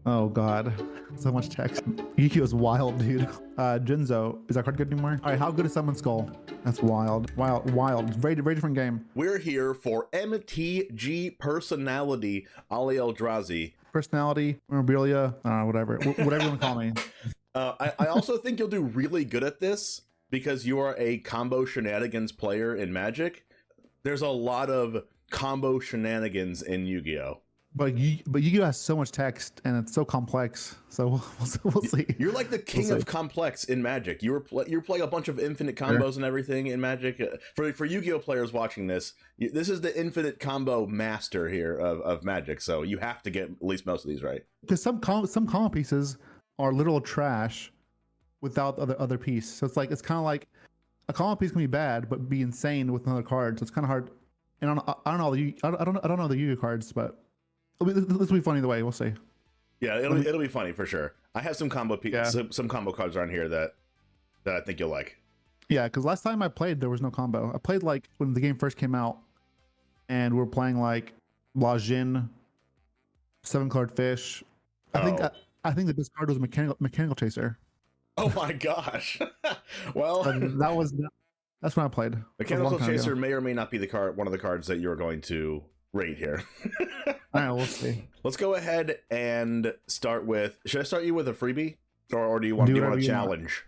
Oh god, so much text. YuGiOh is wild, dude. Jinzo, is that card good anymore? All right, how good is Summon Skull? That's wild, wild. Very different game. We're here for MTG personality AliEldrazi. Personality, memorabilia, whatever you want to call me. I also think you'll do really good at this because you are a combo shenanigans player in Magic. There's a lot of combo shenanigans in Yu-Gi-Oh! But YuGiOh has so much text and it's so complex. So we'll see. You're like the king of complex in Magic. You're playing a bunch of infinite combos and everything in Magic. For Yu-Gi-Oh players watching this, this is the infinite combo master here of Magic. So you have to get at least most of these right. Because some combo pieces are literal trash without the other piece. So it's kind of like a combo piece can be bad but be insane with another card. So it's kind of hard. And I don't know the Yu-Gi-Oh cards, but this will be funny either way. We'll see. Yeah, it'll be funny for sure. I have some combo some combo cards around here that I think you'll like. Yeah, because last time I played, there was no combo. I played like when the game first came out, and we were playing like Lajin, 7-card fish. I think that this card was mechanical chaser. Oh my gosh! Well, that's when I played. Mechanical chaser may or may not be one of the cards that you're going to rate here. All right, we'll see. Let's go ahead and start with. Should I start you with a freebie, or do you want a challenge?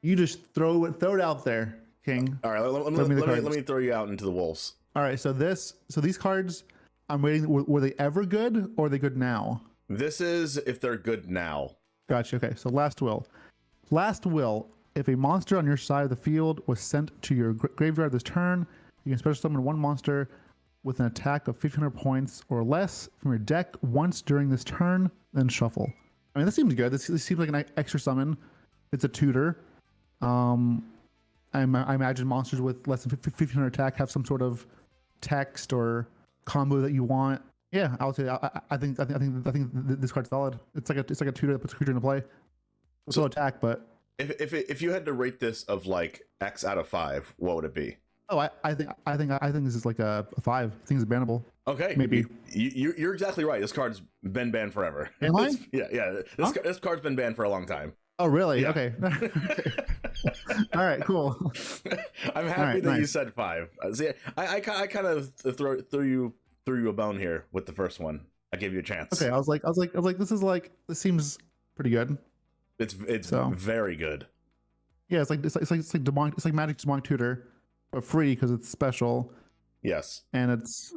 You just throw it out there, King. All right, let me throw you out into the wolves. All right, so these cards, I'm waiting. Were they ever good, or are they good now? This is if they're good now. Gotcha. Okay, so last will. If a monster on your side of the field was sent to your graveyard this turn, you can special summon one monster with an attack of 1,500 points or less from your deck once during this turn, then shuffle. I mean, this seems good. This seems like an extra summon. It's a tutor. I imagine monsters with less than 1,500 attack have some sort of text or combo that you want. Yeah, I would say I think this card's solid. It's like a tutor that puts a creature into play. So attack, but if you had to rate this of like X out of 5, what would it be? Oh, I think this is like a 5. I think it's bannable. Okay, maybe you're exactly right. This card's been banned forever. Am I? Yeah. This card's been banned for a long time. Oh, really? Yeah. Okay. All right, cool. I'm happy that you said 5. See, I kind of threw you a bone here with the first one. I gave you a chance. Okay, I was like, this seems pretty good. It's very good. Yeah, it's like Magic's Demonic Tutor, but free because it's special. Yes, and it's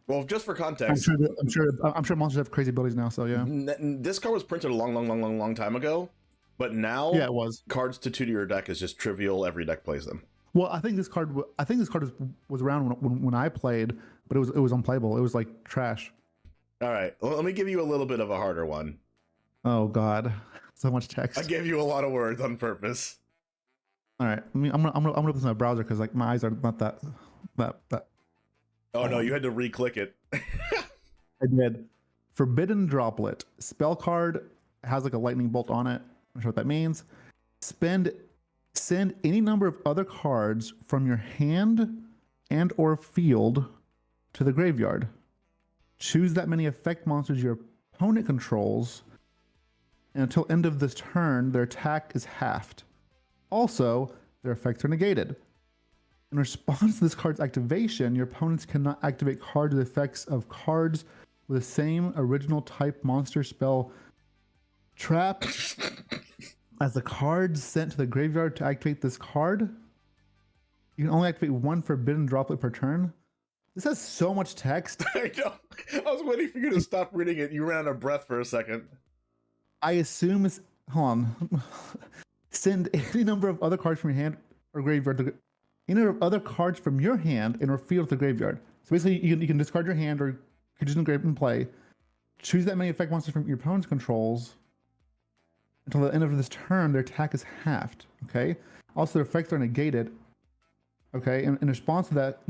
Well, just for context, I'm sure monsters have crazy abilities now. So yeah, this card was printed a long time ago, but now it was cards to tutor your deck is just trivial. Every deck plays them. Well, I think this card was around when I played, but it was unplayable. It was like trash. All right, well, let me give you a little bit of a harder one. Oh God, so much text. I gave you a lot of words on purpose. All right, I'm gonna put this in my browser because like my eyes are not that. Oh no, you had to re-click it. I did. Forbidden Droplet. Spell card has like a lightning bolt on it. I'm not sure what that means. Send any number of other cards from your hand and or field to the graveyard. Choose that many effect monsters your opponent controls, and until end of this turn, their attack is halved. Also, their effects are negated. In response to this card's activation, your opponents cannot activate cards with effects of cards with the same original type monster spell trap as the cards sent to the graveyard to activate this card. You can only activate one Forbidden Droplet per turn. This has so much text. I know. I was waiting for you to stop reading it. You ran out of breath for a second. I assume it's... Hold on. Send any number of other cards from your hand or graveyard to... Any number of other cards from your hand in or field to the graveyard. So basically, you can discard your hand or you can just engrave and play. Choose that many effect monsters from your opponent's controls. Until the end of this turn, their attack is halved. Okay. Also, their effects are negated. Okay. And in response to that,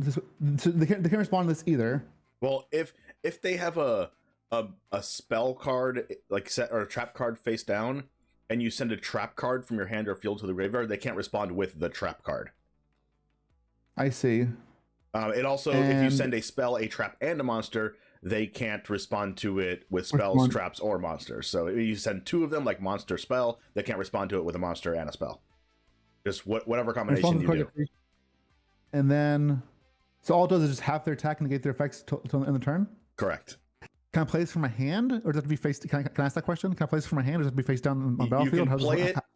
they can't respond to this either. Well, if they have a spell card like set or a trap card face down, and you send a trap card from your hand or field to the graveyard, they can't respond with the trap card. I see. It also, if you send a spell, a trap, and a monster, they can't respond to it with spells, traps, or monsters. So if you send 2 of them, like monster spell, they can't respond to it with a monster and a spell. Just whatever combination you do. And then, so all it does is just half their attack and negate their effects in the turn? Correct. Can I play this from my hand, or does it have to be face? Can I ask that question? Can I play this from my hand, or does it have to be face down on battlefield?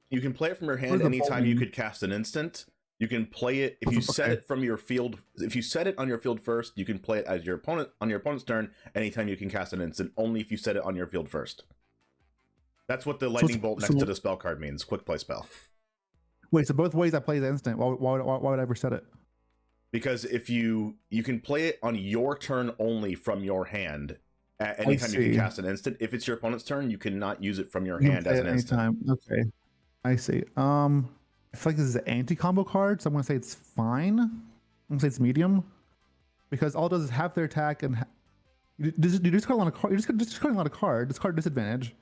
You can play it from your hand anytime you could cast an instant. You can play it if you set it from your field. If you set it on your field first, you can play it as your opponent on your opponent's turn anytime you can cast an instant. Only if you set it on your field first. That's what the lightning bolt next to the spell card means. Quick play spell. Wait, so both ways I play the instant. Why would I ever set it? Because if you can play it on your turn only from your hand. At any time you can cast an instant. If it's your opponent's turn, you cannot use it from your hand as an instant. Okay, I see. I feel like this is an anti-combo card, so I'm gonna say it's fine. I'm gonna say it's medium, because all it does is half their attack and you discard a card. You're discarding a lot of cards. Discard disadvantage.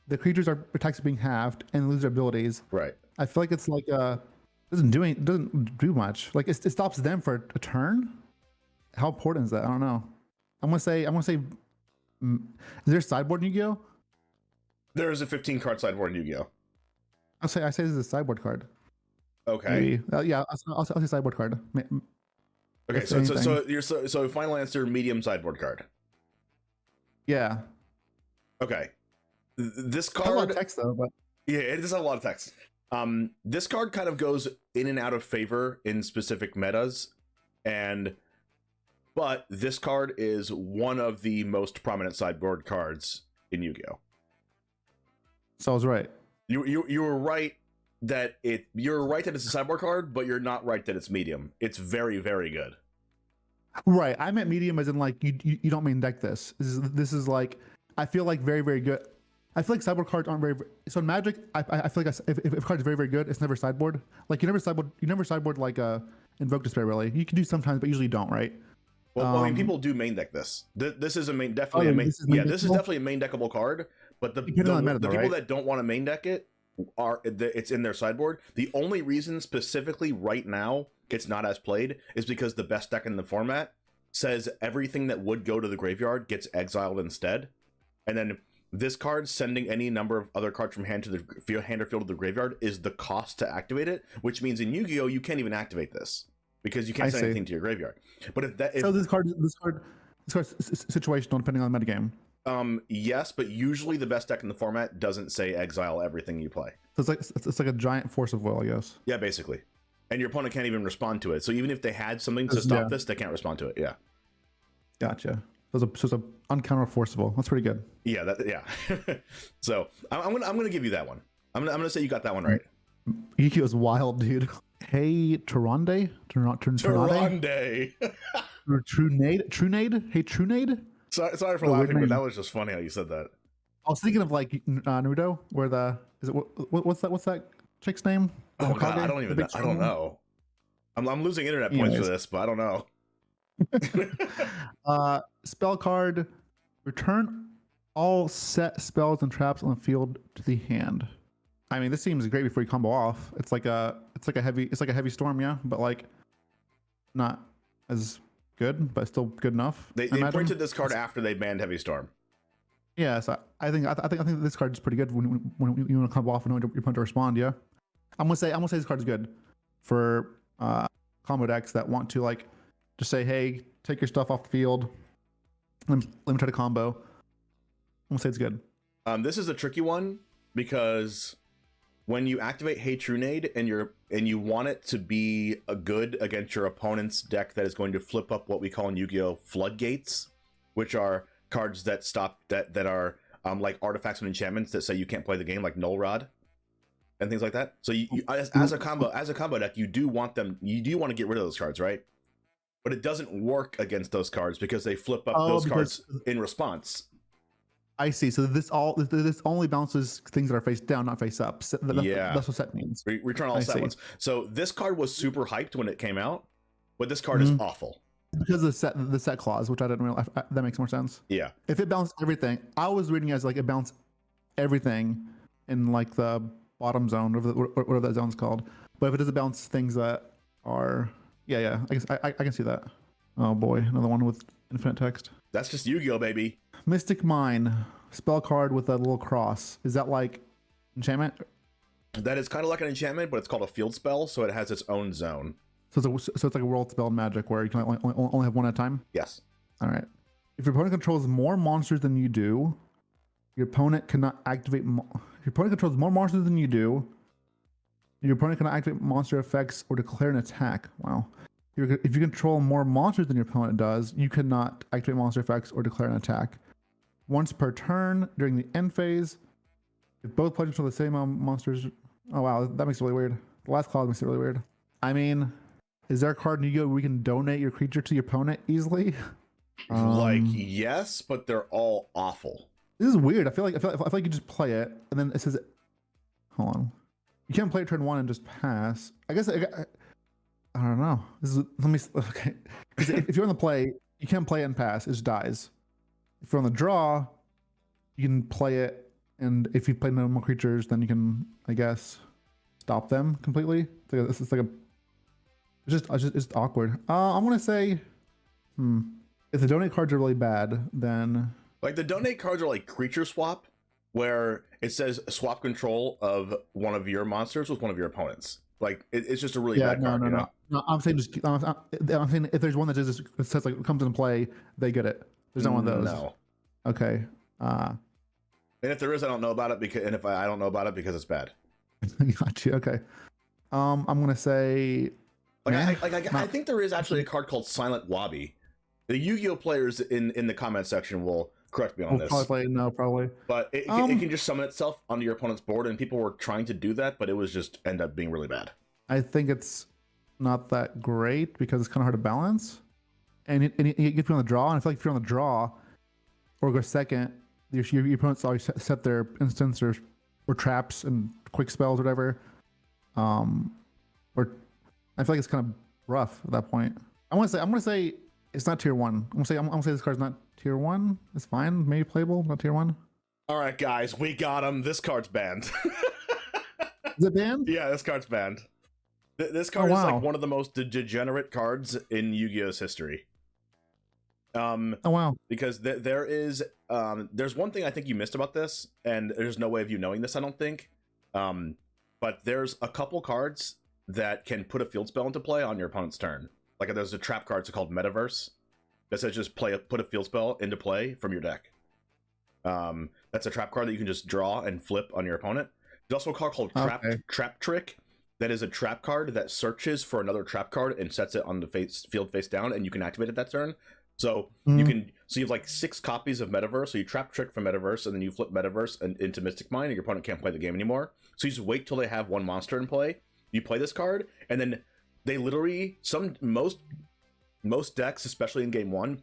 The creatures' attacks are being halved and lose their abilities. Right. I feel like it's like doesn't do much. Like it stops them for a turn. How important is that? I don't know. I'm gonna say. Is there a sideboard in Yu-Gi-Oh? There is a 15-card sideboard in Yu-Gi-Oh. I say this is a sideboard card. Okay. Yeah, I'll say sideboard card. Okay, so final answer, medium sideboard card. Yeah. Okay. This card. A lot of text though, but yeah, it does have a lot of text. This card kind of goes in and out of favor in specific metas, but this card is one of the most prominent sideboard cards in Yu-Gi-Oh. So I was right. You were right that you're right that it's a sideboard card, but you're not right that it's medium. It's very, very good. Right. I meant medium as in like you don't main deck this. This is like, I feel like very, very good. I feel like sideboard cards aren't very. So in Magic, I feel like if a card is very, very good, it's never sideboard. Like you never sideboard like Invoke Despair really. You can do sometimes, but usually don't, right? Well, I mean, people do main deck this. This is definitely a main. This is definitely a main deckable card. But the people that don't want to main deck it it's in their sideboard. The only reason specifically right now it's not as played is because the best deck in the format says everything that would go to the graveyard gets exiled instead, and then this card sending any number of other cards from hand to the hand or field to the graveyard is the cost to activate it. Which means in Yu-Gi-Oh you can't even activate this. Because you can't send anything to your graveyard. But so this card's situational depending on the metagame. Yes, but usually the best deck in the format doesn't say exile everything you play. So it's like a giant force of will, I guess. Yeah, basically. And your opponent can't even respond to it. So even if they had something to stop this, they can't respond to it. Yeah. Gotcha. So it's a uncounterable forcible. That's pretty good. Yeah. So I'm gonna give you that one. I'm gonna say you got that one right. Yu-Gi-Oh is wild, dude. Hey, Tyrande? Tyrande. Trunade? Hey, Trunade? Sorry for laughing, but that was just funny how you said that. I was thinking of like Naruto, where what's that chick's name? Oh god, I don't know. I'm losing internet points for this, but I don't know. Spell card, return all set spells and traps on the field to the hand. I mean, this seems great before you combo off. It's like a heavy storm, yeah, but like not as good, but still good enough. They printed this card after they banned Heavy Storm. Yeah, so I think this card is pretty good when you want to combo off and want your opponent to respond. Yeah, I'm gonna say this card is good for combo decks that want to like just say, hey, take your stuff off the field. Let me try to combo. I'm gonna say it's good. This is a tricky one because when you activate Hey Trunade and you want it to be a good against your opponent's deck that is going to flip up what we call in Yu-Gi-Oh floodgates, which are cards that are like artifacts and enchantments that say you can't play the game, like Null Rod and things like that. So as a combo deck, you do want to get rid of those cards, right? But it doesn't work against those cards because they flip up those cards in response. I see. So this only bounces things that are face down, not face up. That's what set means. Return all set ones. So this card was super hyped when it came out, but this card is awful. Because of the set clause, which I didn't realize. That makes more sense. Yeah. If it bounced everything, I was reading as like it bounced everything in like the bottom zone, whatever that zone's called. But if it doesn't bounce things that are, I guess I can see that. Oh boy, another one with infinite text. That's just Yu-Gi-Oh, baby. Mystic Mine, spell card with a little cross. Is that like enchantment? That is kind of like an enchantment, but it's called a field spell, so it has its own zone. So it's like a world spell in Magic where you can only have one at a time? Yes. All right. If your opponent controls more monsters than you do, your opponent cannot activate... Your opponent controls more monsters than you do. Your opponent cannot activate monster effects or declare an attack. Wow. If you control more monsters than your opponent does, you cannot activate monster effects or declare an attack. Once per turn during the end phase, if both players control the same amount of monsters... Oh, wow. That makes it really weird. The last clause makes it really weird. I mean, is there a card in Yu-Gi-Oh! Where we can donate your creature to your opponent easily? Like, yes, but they're all awful. This is weird. I feel like you just play it, and then it says... Hold on. You can't play it turn 1 and just pass. I guess... I don't know. Okay. If you're on the play, you can't play it and pass. It just dies. If you're on the draw, you can play it, and if you play no more creatures, then you can, I guess, stop them completely. It's just awkward. I'm gonna say, if the donate cards are really bad, then like the donate cards are like creature swap, where it says swap control of one of your monsters with one of your opponents. Like it's just a really bad card. No. I'm saying I'm saying if there's one that just says like comes into play, they get it. There's not one of those. No. Okay. And if there is, I don't know about it because, and if I don't know about it because it's bad. Got you. Okay. I'm gonna say. I think there is actually a card called Silent Wabi. The Yu-Gi-Oh players in the comment section will correct me on this. Probably. But it can just summon itself onto your opponent's board, and people were trying to do that, but it was just end up being really bad. I think it's not that great because it's kind of hard to balance, and it gets you on the draw. And I feel like if you're on the draw or go second, your opponents always set their instants or traps and quick spells or whatever. Or I feel like it's kind of rough at that point. I'm gonna say it's not tier 1. I'm gonna say this card's not tier 1. It's fine, maybe playable, not tier 1. All right, guys, we got him. This card's banned. Is it banned? Yeah, this card's banned. This card is like one of the most degenerate cards in Yu-Gi-Oh's history. Oh wow! Because there's one thing I think you missed about this, and there's no way of you knowing this, I don't think. But there's a couple cards that can put a field spell into play on your opponent's turn. Like there's a trap card called Metaverse that says just put a field spell into play from your deck. That's a trap card that you can just draw and flip on your opponent. There's also a card called Trap Trick. That is a trap card that searches for another trap card and sets it on the field face down, and you can activate it that turn. So you have like 6 copies of Metaverse. So you trap Trick from Metaverse, and then you flip Metaverse into Mystic Mine, and your opponent can't play the game anymore. So you just wait till they have one monster in play. You play this card, and then they literally most decks, especially in game 1,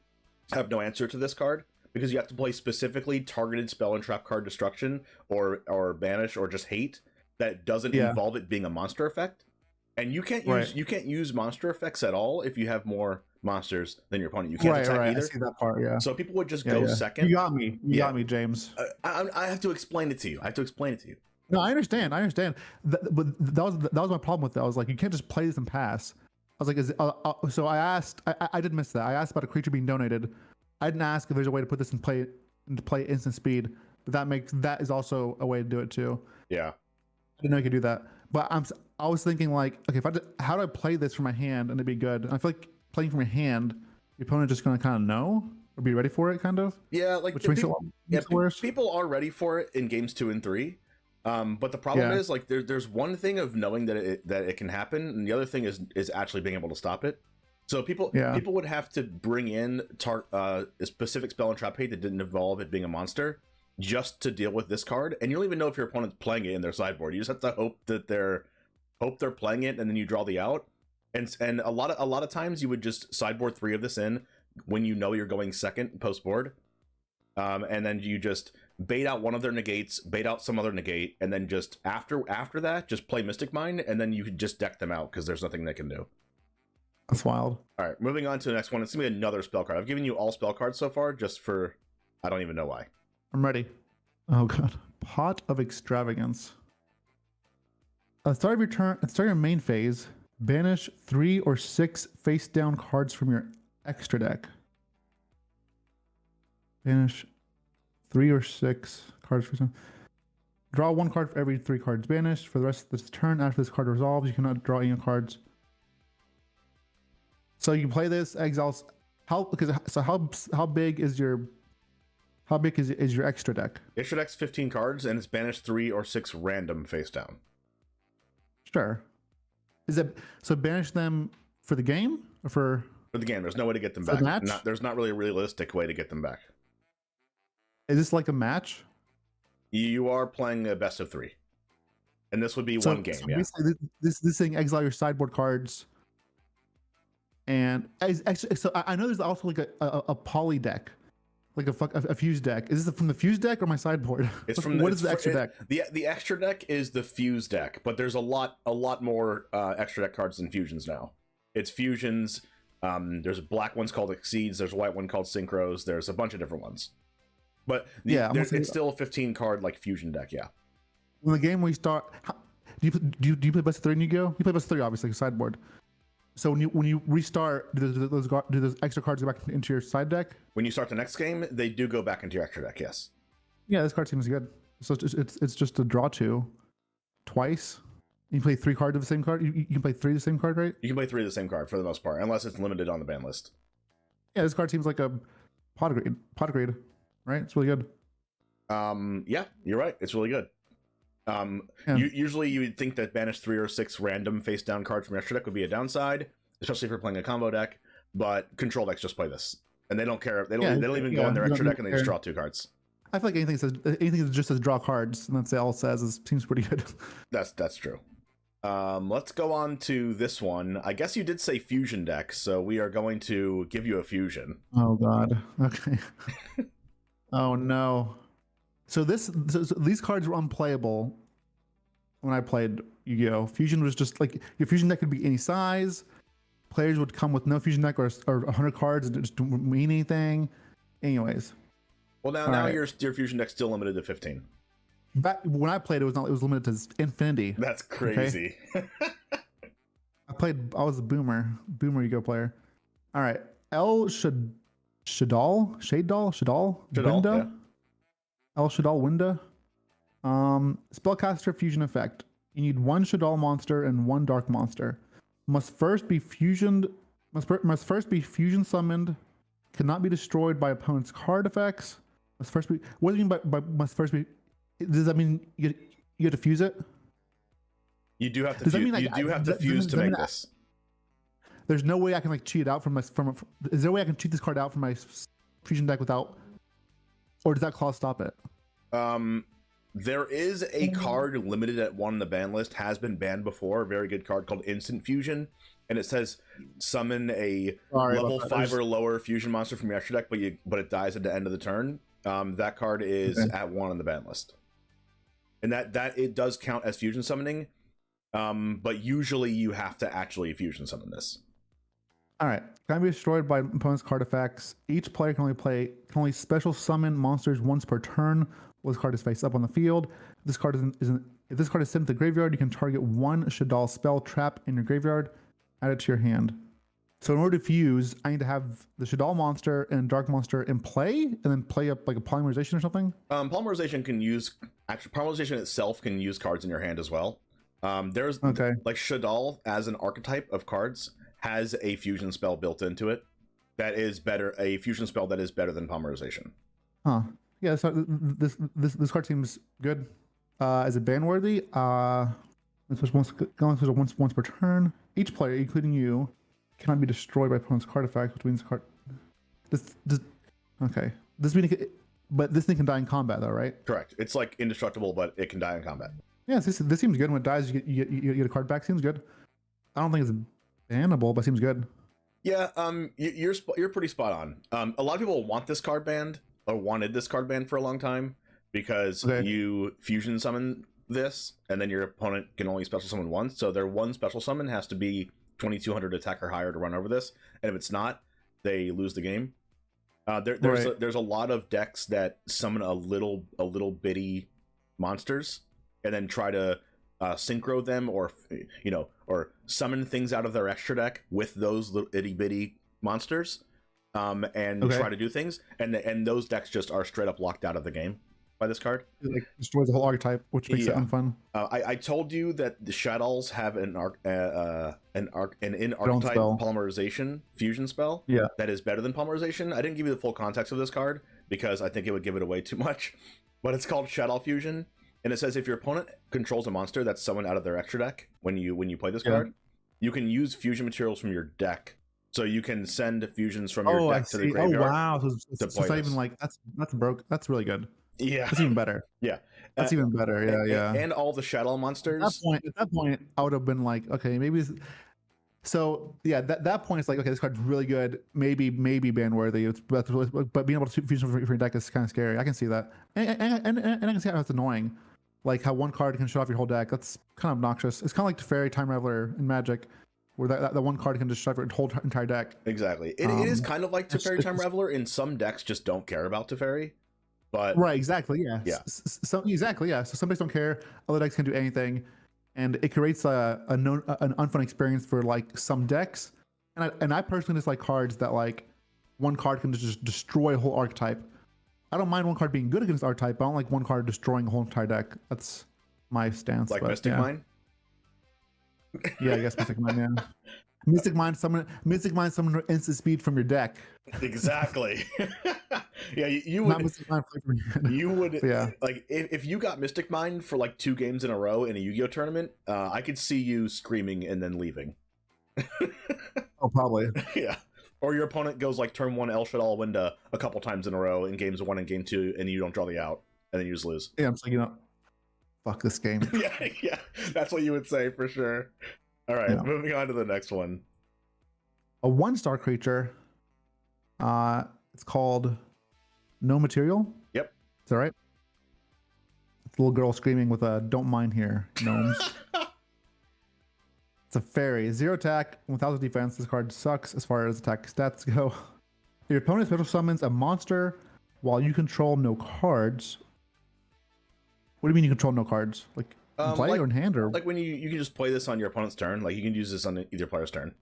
have no answer to this card because you have to play specifically targeted spell and trap card destruction or banish or just hate that doesn't involve it being a monster effect. And you can't use monster effects at all if you have more monsters than your opponent. You can't attack either. I see that part, yeah. So people would just go second. You got me. You got me, James. I have to explain it to you. No, I understand. But that was my problem with it. I was like, you can't just play this and pass. I was like, so I asked. I did miss that. I asked about a creature being donated. I didn't ask if there's a way to put this into play instant speed. But that is also a way to do it too. Yeah. I didn't know you could do that. But I was thinking like, okay, how do I play this from my hand and it'd be good? And I feel like playing from your hand, your opponent just gonna kind of know or be ready for it, kind of. Yeah, like which makes it worse. People are ready for it in games 2 and 3. But the problem is like there's one thing of knowing that it can happen, and the other thing is actually being able to stop it. So people would have to bring in a specific spell and trap hate that didn't involve it being a monster just to deal with this card, and you don't even know if your opponent's playing it in their sideboard. You just have to hope that they're playing it, and then you draw the out. And a lot of times you would just sideboard 3 of this in when you know you're going second post board, and then you just bait out one of their negates, bait out some other negate, and then just after that just play Mystic Mine, and then you could just deck them out because there's nothing they can do. That's wild. All right, moving on to the next one. It's gonna be another spell card. I've given you all spell cards so far, just for I don't even know why. I'm ready. Oh god, Pot of Extravagance. At the start of your turn, at the start of your main phase, banish 3 or 6 face down cards from your extra deck. Banish 3 or 6 cards for some. Draw 1 card for every 3 cards banished. For the rest of this turn, after this card resolves, you cannot draw any cards. So you play this, exiles. How big is your extra deck? Extra deck's 15 cards, and it's banished 3 or 6 random face down. Sure. Is it so? Banish them for the game or for the game? There's no way to get them for back. the match? There's not really a realistic way to get them back. Is this like a match? You are playing a best of 3, and this would be one game. Yeah. This thing exile your sideboard cards, and actually, so I know there's also like a poly deck, like a fuse deck. Is this from the fuse deck or my sideboard? It's from what is the extra deck? The extra deck is the fuse deck, but there's a lot more extra deck cards than fusions now. It's fusions. There's black ones called Exceeds. There's a white one called Synchros. There's a bunch of different ones. But it's still a 15 card like fusion deck, yeah. When the game we start, do you play best of 3 in YuGiOh? You play best of 3, obviously, sideboard. So when you restart, do those extra cards go back into your side deck? When you start the next game, they do go back into your extra deck, yes. Yeah, this card seems good. So it's just a draw 2 twice. You play 3 cards of the same card. You can play 3 of the same card, right? You can play 3 of the same card for the most part, unless it's limited on the ban list. Yeah, this card seems like a pot grade. Right, it's really good. Yeah, you're right. It's really good. Usually you would think that banish 3 or 6 random face down cards from your extra deck would be a downside, especially if you're playing a combo deck. But control decks just play this, and they don't care. They don't even go in their extra deck, and they just draw 2 cards. I feel like anything that just says draw cards, and that's all it says, seems pretty good. That's true. Let's go on to this one. I guess you did say fusion deck, so we are going to give you a fusion. Oh God. Okay. Oh no. So these cards were unplayable when I played YuGiOh. Fusion was just like your fusion deck could be any size. Players would come with no fusion deck or 100 cards and it just don't mean anything. Anyways. Well, now your fusion deck's still limited to 15. Back when I played, it was limited to infinity. That's crazy. Okay? I was a boomer YuGiOh player. All right, Shadal, Winda? Yeah. El Shadal Winda. Spellcaster fusion effect. You need 1 Shadal monster and 1 dark monster. Must first be fusion summoned. Cannot be destroyed by opponent's card effects. Must first be. What do you mean by must first be? Does that mean you have to fuse it? You do have to. Fuse to make this. There's no way I can cheat it out is there a way I can cheat this card out from my fusion deck without, or does that clause stop it? There is a card limited at 1 on the ban list, has been banned before, a very good card called Instant Fusion, and it says summon a level 5 or lower fusion monster from your extra deck, but it dies at the end of the turn. That card is at 1 on the ban list, and that it does count as fusion summoning, but usually you have to actually fusion summon this. All right, can be destroyed by opponent's card effects. Each player can only special summon monsters once per turn. While this card is face up on the field. If this card is sent to the graveyard, you can target 1 Shadal spell trap in your graveyard, add it to your hand. So in order to fuse, I need to have the Shadal monster and dark monster in play, and then play up like a polymerization or something. Polymerization itself can use cards in your hand as well. There's like Shadal as an archetype of cards has a fusion spell built into it that is better. A fusion spell that is better than polymerization. Huh. Yeah. So this card seems good. Is it ban worthy? Once per turn. Each player, including you, cannot be destroyed by opponent's card effects, which means card. Okay. This thing can die in combat, though, right? Correct. It's like indestructible, but it can die in combat. Yeah, this seems good. When it dies, you get a card back. Seems good. I don't think it's bannable, but seems good. Yeah. You're pretty spot on. A lot of people want this card banned or wanted this card banned for a long time because you fusion summon this, and then your opponent can only special summon once. So their 1 special summon has to be 2200 attack or higher to run over this, and if it's not, they lose the game. There's a lot of decks that summon a little bitty monsters and then try to synchro them, or or summon things out of their extra deck with those little itty bitty monsters. and try to do things, and those decks just are straight up locked out of the game by this card. It like destroys the whole archetype, which makes it unfun. I told you that the Shadows have an in-archetype spell. polymerization fusion spell that is better than polymerization. I didn't give you the full context of this card because I think it would give it away too much, but it's called Shadow Fusion, and it says if your opponent controls a monster that's summoned out of their extra deck when you play this card, you can use fusion materials from your deck. So you can send fusions from your deck to the graveyard. Oh wow! So it's not even like that's broke. That's really good. Yeah, that's even better. Yeah, that's even better. Yeah. And all the shadow monsters. At that point, I would have been like, okay, maybe. So yeah, that point is like, okay, this card's really good. Maybe ban worthy. But being able to fusion for your deck is kind of scary. I can see that, and I can see how it's annoying. Like how one card can shut off your whole deck. That's kind of obnoxious. It's kind of like Teferi, Time Raveler in Magic, where that one card can just shut your whole entire deck. Exactly. It is kind of like Teferi, Time Raveler. In some decks, just don't care about Teferi. But right, exactly, yeah. So exactly, yeah. So some decks don't care. Other decks can do anything, and it creates an unfun experience for like some decks. And I personally just like cards that like one card can just destroy a whole archetype. I don't mind one card being good against archetype, but I don't like one card destroying a whole entire deck. That's my stance. Like Mystic Mine? Yeah, I guess Mystic Mine, yeah. Mystic Mine summon instant speed from your deck. Exactly. Yeah, you would. Not Mystic Mine you would. Yeah. Like if you got Mystic Mine for like 2 games in a row in a Yu-Gi-Oh tournament, I could see you screaming and then leaving. Oh, probably. Yeah. Or your opponent goes like turn 1 El Shaddai Winda a couple times in a row in games 1 and game 2, and you don't draw the out, and then you just lose. Yeah, I'm just like, fuck this game. yeah, that's what you would say for sure. All right, moving on to the next one. A 1-star creature. It's called GNOMATERIal. Yep. Is that right? It's a little girl screaming with a "Don't mind here, gnomes." It's a fairy. 0 attack, 1000 defense. This card sucks as far as attack stats go. Your opponent special summons a monster while you control no cards. What do you mean you control no cards? Like in play or in hand, or like when you can just play this on your opponent's turn. Like you can use this on either player's turn,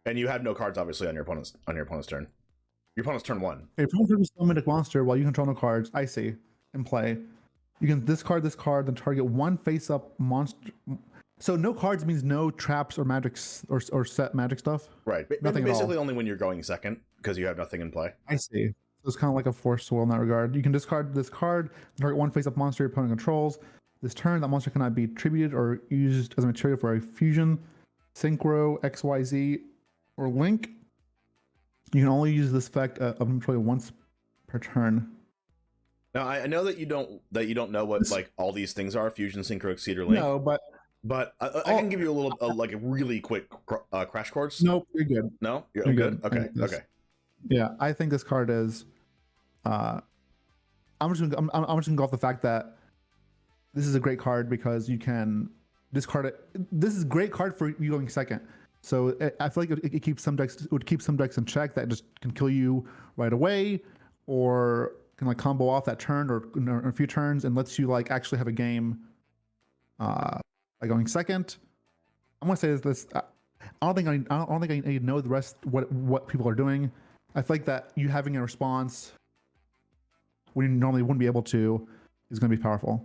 and you have no cards obviously on your opponent's turn. Your opponent's turn 1. If your opponent summons a monster while you control no cards, I see. In play, you can discard this card, then target one face-up monster. So no cards means no traps or magics or set magic stuff. Right. Nothing basically only when you're going second because you have nothing in play. I see. So it's kind of like a force soul in that regard. You can discard this card, target one face-up monster your opponent controls. This turn, that monster cannot be tributed or used as a material for a fusion, synchro, XYZ, or link. You can only use this effect of material once per turn. Now I know that you don't know what like all these things are: fusion, synchro, exceed, or link. No, but I can give you a little like a really quick crash course. Nope, you're good. No, you're good. Okay. Yeah, I think this card is. I'm just gonna go off the fact that this is a great card because you can discard it. This is a great card for you going second. So I feel like it keeps some decks. It would keep some decks in check that just can kill you right away, or can like combo off that turn or a few turns and lets you like actually have a game. By going second, I'm gonna say this. I don't think I need to know the rest what people are doing. I feel like that you having a response when you normally wouldn't be able to is going to be powerful.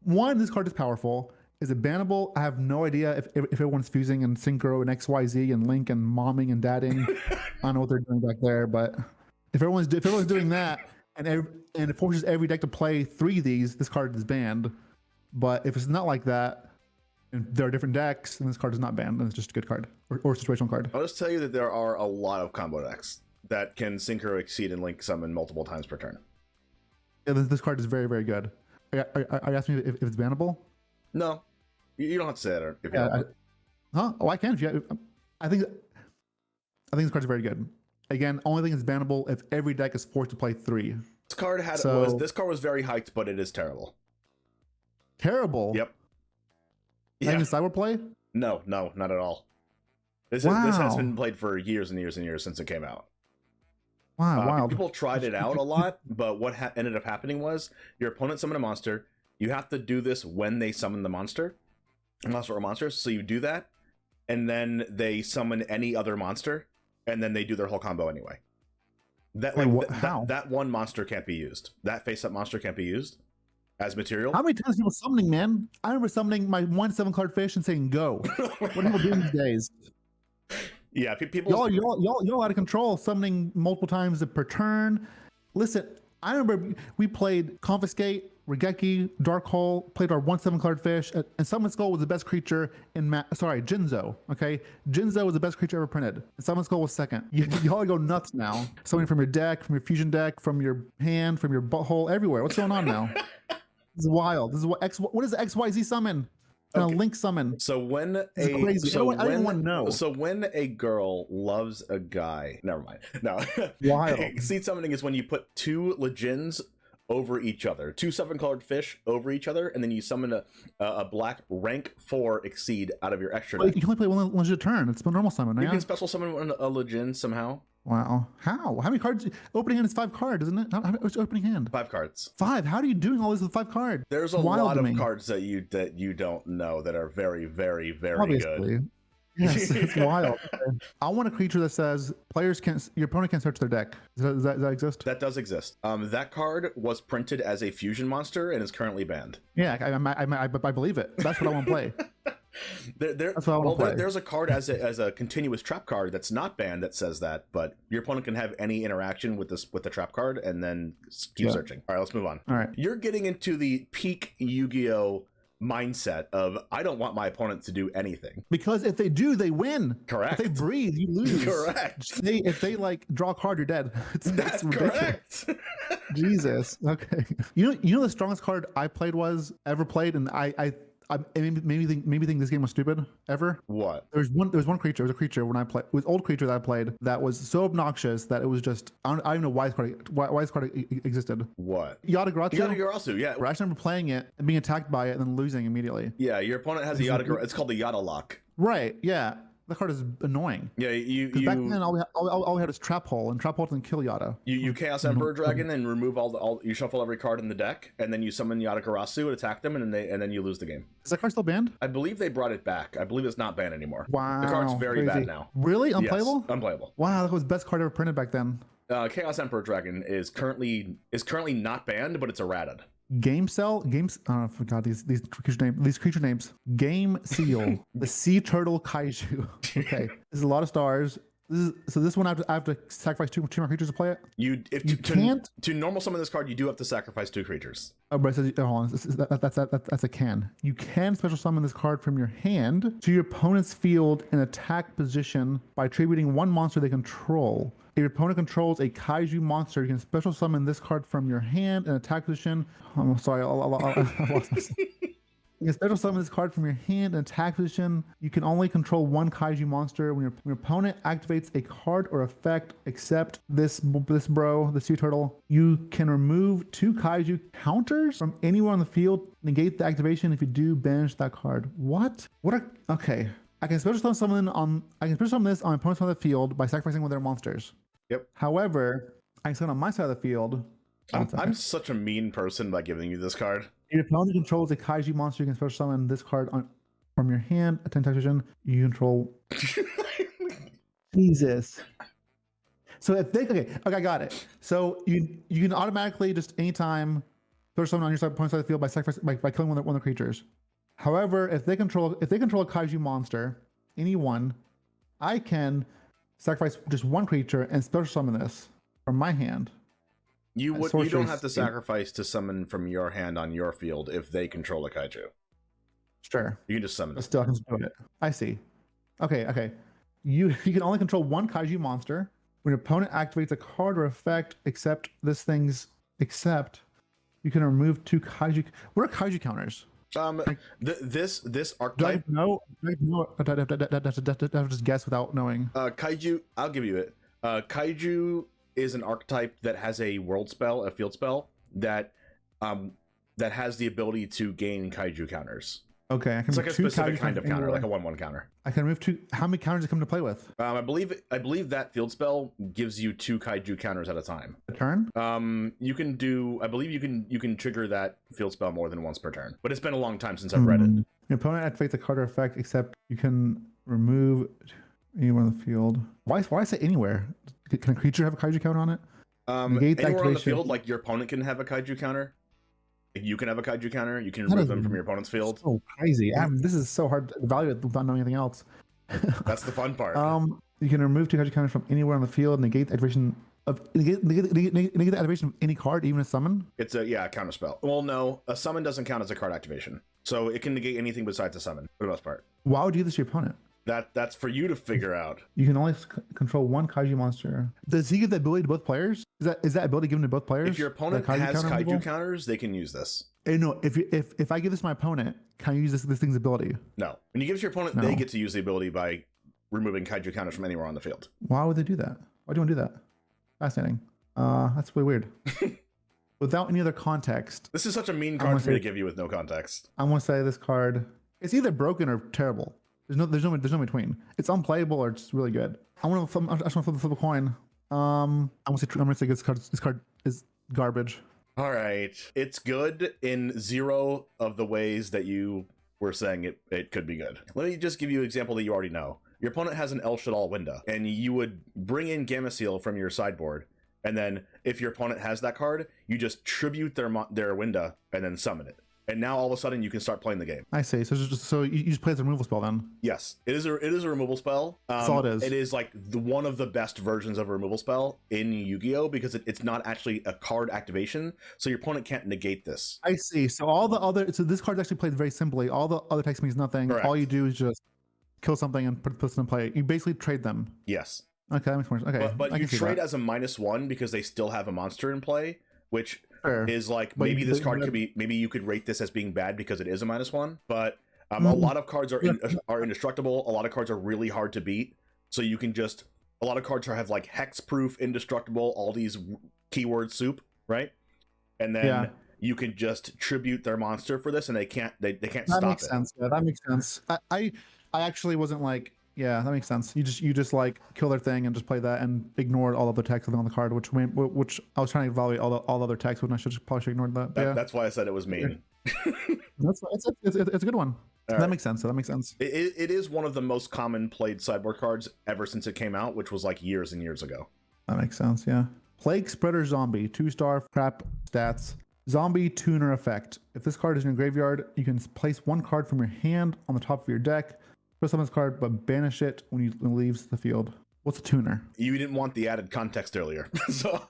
One, this card is powerful. Is it bannable? I have no idea if everyone's fusing and synchro and XYZ and link and momming and dadding. I don't know what they're doing back there, but if everyone's doing that and it forces every deck to play 3 of these, this card is banned. But if it's not like that, and there are different decks, and this card is not banned, and it's just a good card or situational card. I'll just tell you that there are a lot of combo decks that can synchro, exceed, and link summon multiple times per turn. Yeah, this card is very, very good. Are you asking me if it's bannable? No, you don't have to say that. If you don't. Huh? Oh, I can. I think this card is very good. Again, only thing is bannable if every deck is forced to play 3. This card was very hyped, but it is terrible. Terrible. Yep. Yeah. Even cyber play? No, not at all. This has been played for years and years and years since it came out. Wow, wild. People tried it out a lot, but what ended up happening was your opponent summoned a monster. You have to do this when they summon the monster or monsters. So you do that, and then they summon any other monster, and then they do their whole combo anyway. That Wait, like how? that one monster can't be used. That face-up monster can't be used as material. How many times people summoning, man? I remember summoning my 1/7 card fish and saying go. What are people doing these days? Yeah, people. Y'all out of control, summoning multiple times per turn. Listen, I remember we played Confiscate, Regeki, Dark Hole, played our 1/7 card fish, and Summon Skull was the best creature in Jinzo. Okay, Jinzo was the best creature ever printed, and Summon Skull was second. Y'all go nuts now. Summoning from your deck, from your fusion deck, from your hand, from your butthole, everywhere. What's going on now? This is wild. This is what is the XYZ summon? Okay. Link summon. So when I don't want to know. So when a girl loves a guy, never mind. No, wild. Seed summoning is when you put two legends over each other, 2 7-colored fish over each other, and then you summon a black rank 4 exceed out of your extra deck. You can only play one legend a turn. It's a normal summon. You can special summon a legend somehow. Wow. How many cards? Opening hand is 5 cards, isn't it? What's opening hand? 5 cards. 5. How are you doing all this with 5 cards? There's a lot of cards that you don't know that are very, very, very Obviously. good. Yes, it's wild. I want a creature that says your opponent can't search their deck. Does that exist? That does exist. That card was printed as a fusion monster and is currently banned. Yeah, I believe it. That's what I want to play. That's what I want to play. There's a card as a continuous trap card that's not banned that says that, but your opponent can have any interaction with the trap card and then keep searching. All right, let's move on. All right, you're getting into the peak Yu-Gi-Oh mindset of I don't want my opponent to do anything, because if they do, they win. Correct. If they breathe, you lose. Correct. If they like draw a card, you're dead. That's correct. Jesus. Okay. You know the strongest card I ever played, and I maybe think this game was stupid ever. What? There was one creature. It was a creature when I played. It was an old creature that I played that was so obnoxious that it was just I don't even know why this card existed. What? Yatagarasu, yeah. I actually remember playing it and being attacked by it and then losing immediately. Yeah, your opponent has a Yatagarasu. It's called the Yata Lock. Right. Yeah. That card is annoying. Yeah, back then all we had was Trap Hole, and Trap Hole doesn't kill Yata. You Chaos Emperor Dragon and remove all you shuffle every card in the deck, and then you summon Yatagarasu and attack them, and then you lose the game. Is that card still banned? I believe they brought it back. I believe it's not banned anymore. Wow. The card's very bad now. Really? Unplayable? Yes, unplayable. Wow, that was the best card ever printed back then. Chaos Emperor Dragon is currently not banned, but it's errated. Games. Oh, I forgot these creature names. Game Seal, the Sea Turtle Kaiju. Okay, there's a lot of stars. This one I have to sacrifice two more creatures to play it. You can't to normal summon this card. You do have to sacrifice 2 creatures. Oh, but it says, hold on, that's a can. You can special summon this card from your hand to your opponent's field in attack position by attributing 1 monster they control. If your opponent controls a kaiju monster, you can special summon this card from your hand in attack position. I'm sorry, I lost myself. You can special summon this card from your hand in attack position. You can only control 1 kaiju monster. When your opponent activates a card or effect, except the sea turtle, you can remove 2 kaiju counters from anywhere on the field. Negate the activation. If you do, banish that card. What? Okay. I can special summon this on my opponent's side of the field by sacrificing 1 of their monsters. Yep. However, I can summon on my side of the field. I'm such a mean person by giving you this card. If your opponent controls a kaiju monster, you can special summon this card from your hand. At 10 position, you control. Jesus. So if they okay, I got it. So you can automatically just anytime special summon on your opponent's side of the field by killing one of the creatures. However, if they control a kaiju monster, anyone, I can sacrifice just 1 creature and special summon this from my hand. You don't have to sacrifice to summon from your hand on your field if they control a kaiju. Sure. You can just summon it. Still, I can do it. I see. Okay. You can only control 1 kaiju monster. When your opponent activates a card or effect, except you can remove 2 kaiju. What are kaiju counters? This archetype. No. I have to just guess without knowing. Kaiju. I'll give you it. Kaiju is an archetype that has a field spell that has the ability to gain kaiju counters. Okay, it's like a specific kind of counter, like a 1/1 counter. I can remove 2. How many counters does it come to play with? I believe that field spell gives you 2 kaiju counters at a time. A turn? You can do. I believe you can trigger that field spell more than once per turn. But it's been a long time since I've read it. Your opponent activates a card or effect, except you can remove anyone on the field. Why say anywhere? Can a creature have a kaiju counter on it? Negate the Anywhere on the activation. field, like your opponent can have a kaiju counter. You can have a kaiju counter. You can That remove is them from your opponent's field. So crazy. This is so hard to evaluate without knowing anything else. That's the fun part. You can remove 2 kaiju counters from anywhere on the field. Negate the activation of negate the activation of any card, even a summon. It's a counter spell. Well, no, a summon doesn't count as a card activation, so it can negate anything besides a summon for the most part. Why would you do this to your opponent? That's for you to figure out. You can only control 1 kaiju monster. Does he give the ability to both players? Is that ability given to both players? If your opponent has kaiju counters, they can use this. No, if I give this to my opponent, can I use this thing's ability? No. When you give it to your opponent, they get to use the ability by removing kaiju counters from anywhere on the field. Why would they do that? Why do you want to do that? Fascinating. That's really weird. Without any other context. This is such a mean card for me to give you with no context. I'm gonna say this card, it's either broken or terrible. There's no between. It's unplayable or it's really good. I just want to flip a coin. I'm gonna say this card is garbage. All right, it's good in 0 of the ways that you were saying it could be good. Let me just give you an example that you already know. Your opponent has an El Shadal window, and you would bring in Gameciel from your sideboard, and then if your opponent has that card, you just tribute their window and then summon it. And now all of a sudden you can start playing the game. I see. So you just play the removal spell then? Yes, it is a removal spell. That's all it is. It is like one of the best versions of a removal spell in Yu-Gi-Oh because it's not actually a card activation, so your opponent can't negate this. I see. So this card's actually played very simply. All the other text means nothing. Correct. All you do is just kill something and put this in play. You basically trade them. Yes. Okay, that makes more sense. Okay, but you trade as a -1 because they still have a monster in play, which is like maybe this card could be, maybe you could rate this as being bad because it is a -1, but a lot of cards are indestructible. A lot of cards are really hard to beat, so you can just, a lot of cards have like hexproof, indestructible, all these keyword soup, right? And then you can just tribute their monster for this, and they can't stop it. That makes sense. Yeah, that makes sense. I actually wasn't like, yeah, that makes sense. You just like kill their thing and just play that and ignore all of the text on the card, which I was trying to evaluate all the other text, when I probably should ignore that. That's why I said it was mean. It's a good one. That makes sense. That makes sense. It is one of the most common played sideboard cards ever since it came out, which was like years and years ago. That makes sense. Yeah. Plague Spreader Zombie, 2-star crap stats. Zombie Tuner effect. If this card is in your graveyard, you can place 1 card from your hand on the top of your deck. Put summon this card, but banish it when it leaves the field. What's a tuner? You didn't want the added context earlier, so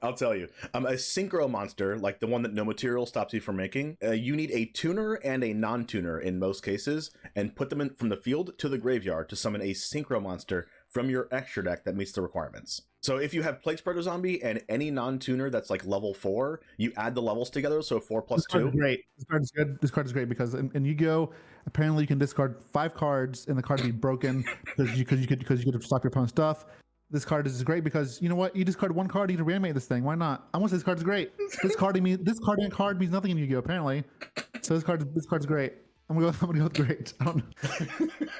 I'll tell you. A synchro monster, like the one that GNOMATERIAL stops you from making, you need a tuner and a non-tuner in most cases, and put them in from the field to the graveyard to summon a synchro monster from your extra deck that meets the requirements. So if you have Plague Spreader Zombie and any non-tuner that's like level 4, you add the levels together, so 4 plus 2. Great. This card is good. This card is great because in YuGiOh, apparently you can discard 5 cards and the card will be broken because you could stop your opponent's stuff. This card is great because, you know what? You discard 1 card, you can reanimate this thing. Why not? I want to say this card is great. This card means nothing in Yu-Gi-Oh! Apparently. So this card's great. I'm gonna go with great. I don't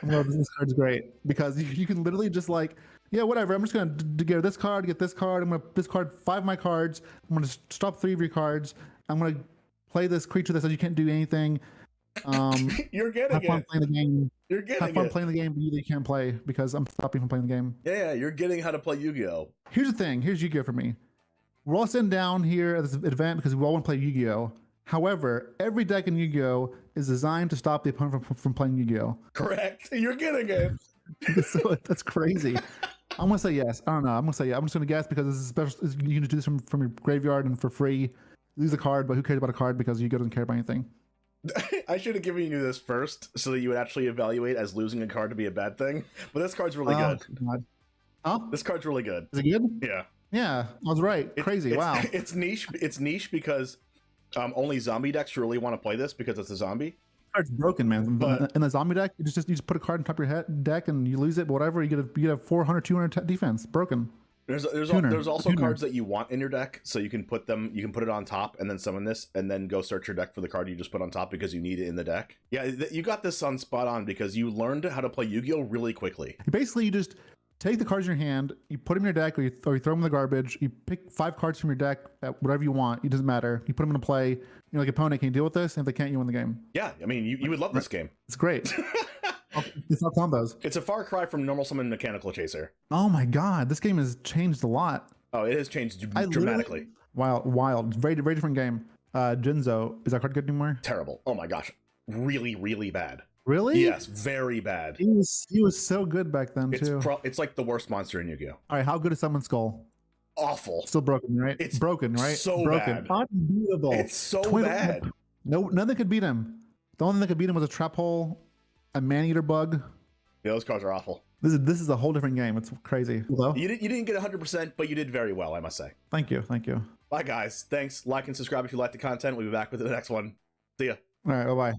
know. This card's great because you can literally just like, yeah, whatever. I'm just gonna get this card, get this card. I'm gonna discard 5 of my cards. I'm gonna stop 3 of your cards. I'm gonna play this creature that says you can't do anything. You're getting have fun it. Playing the game. You're getting have fun it. playing the game, but you can't play because I'm stopping from playing the game. Yeah, you're getting how to play Yu-Gi-Oh. Here's the thing. Here's Yu-Gi-Oh for me. We're all sitting down here at this event because we all want to play Yu-Gi-Oh. However, every deck in Yu-Gi-Oh is designed to stop the opponent from playing Yu-Gi-Oh. Correct. You're getting it. So that's crazy. I'm gonna say yes. I don't know. I'm gonna say yeah. I'm just gonna guess because this is special. You can just do this from your graveyard and for free. Lose a card, but who cares about a card because Yu-Gi-Oh doesn't care about anything. I should have given you this first so that you would actually evaluate as losing a card to be a bad thing. But this card's really good. God. Huh? This card's really good. Is it good? Yeah. Yeah, I was right. Crazy. Wow. It's niche. It's niche because only zombie decks really want to play this because it's a zombie. Card's broken, man. But in the zombie deck, you just put a card on top of your deck and you lose it. But whatever, you get a 400, 200 defense. Broken. There's also cards that you want in your deck, so you can put it on top and then summon this, and then go search your deck for the card you just put on top because you need it in the deck. Yeah, you got this on spot on because you learned how to play Yu-Gi-Oh really quickly. Basically, you just take the cards in your hand, you put them in your deck, or you throw them in the garbage. You pick 5 cards from your deck, whatever you want. It doesn't matter. You put them into play. You're like, opponent, can you deal with this? And if they can't, you win the game. Yeah, I mean, you would love this game. It's great. It's not combos. It's a far cry from normal summon Mechanical Chaser. Oh my god, this game has changed a lot. Oh, it has changed I dramatically. Wild. Very different game. Jinzo, is that card good anymore? Terrible. Oh my gosh. Really, really bad. Really? Yes, very bad. He was so good back then too. It's like the worst monster in Yu-Gi-Oh. All right, how good is Summon Skull? Awful. Still broken, right? It's broken, right? so broken. bad. Unbeatable. It's so bad. No, nothing could beat him. The only thing that could beat him was a trap hole, a man-eater bug. Yeah, those cards are awful. This is a whole different game. It's crazy. Hello? You didn't get 100%, but you did very well, I must say. Thank you. Bye, guys. Thanks. Like and subscribe if you like the content. We'll be back with the next one. See ya. All right, bye-bye.